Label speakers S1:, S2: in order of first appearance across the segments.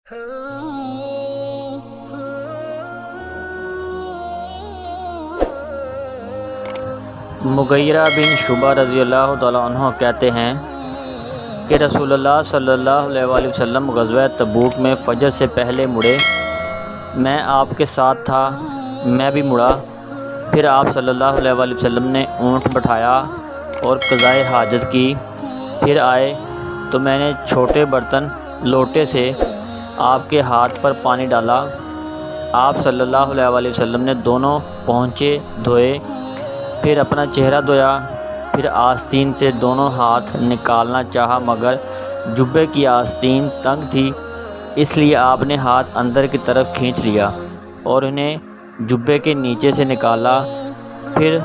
S1: مغیرہ بن شعبہ رضی اللہ تعالیٰ عنہ کہتے ہیں کہ رسول اللہ صلی اللہ علیہ وآلہ وسلم غزوہ تبوک میں فجر سے پہلے مڑے، میں آپ کے ساتھ تھا، میں بھی مڑا، پھر آپ صلی اللہ علیہ وآلہ وسلم نے اونٹ بٹھایا اور قضائے حاجت کی، پھر آئے تو میں نے چھوٹے برتن لوٹے سے آپ کے ہاتھ پر پانی ڈالا، آپ صلی اللہ علیہ وآلہ وسلم نے دونوں پونچے دھوئے، پھر اپنا چہرہ دھویا، پھر آستین سے دونوں ہاتھ نکالنا چاہا مگر جبے کی آستین تنگ تھی، اس لیے آپ نے ہاتھ اندر کی طرف کھینچ لیا اور انہیں جبے کے نیچے سے نکالا، پھر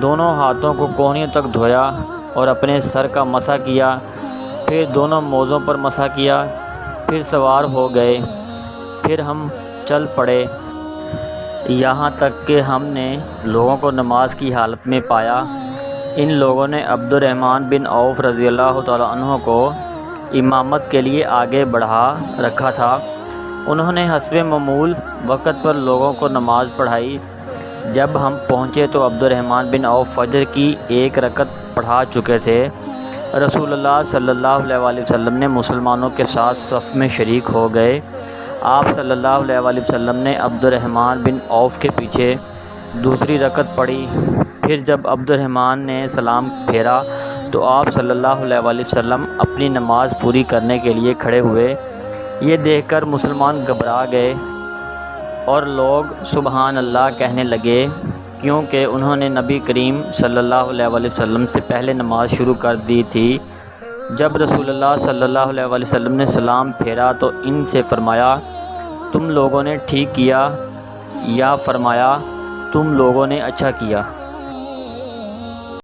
S1: دونوں ہاتھوں کو کونیوں تک دھویا اور اپنے سر کا مسح کیا، پھر دونوں موزوں پر مسح کیا، پھر سوار ہو گئے، پھر ہم چل پڑے، یہاں تک کہ ہم نے لوگوں کو نماز کی حالت میں پایا۔ ان لوگوں نے عبد الرحمن بن عوف رضی اللہ تعالیٰ عنہ کو امامت کے لیے آگے بڑھا رکھا تھا۔ انہوں نے حسب معمول وقت پر لوگوں کو نماز پڑھائی۔ جب ہم پہنچے تو عبد الرحمن بن عوف فجر کی ایک رکعت پڑھا چکے تھے۔ رسول اللہ صلی اللہ علیہ وآلہ وسلم نے مسلمانوں کے ساتھ صف میں شریک ہو گئے۔ آپ صلی اللہ علیہ وآلہ وسلم نے عبد الرحمن بن عوف کے پیچھے دوسری رکعت پڑھی، پھر جب عبد الرحمن نے سلام پھیرا تو آپ صلی اللہ علیہ وآلہ وسلم اپنی نماز پوری کرنے کے لیے کھڑے ہوئے۔ یہ دیکھ کر مسلمان گھبرا گئے اور لوگ سبحان اللہ کہنے لگے، کیونکہ انہوں نے نبی کریم صلی اللہ علیہ وآلہ وسلم سے پہلے نماز شروع کر دی تھی۔ جب رسول اللہ صلی اللہ علیہ وآلہ وسلم نے سلام پھیرا تو ان سے فرمایا، تم لوگوں نے ٹھیک کیا، یا فرمایا تم لوگوں نے اچھا کیا۔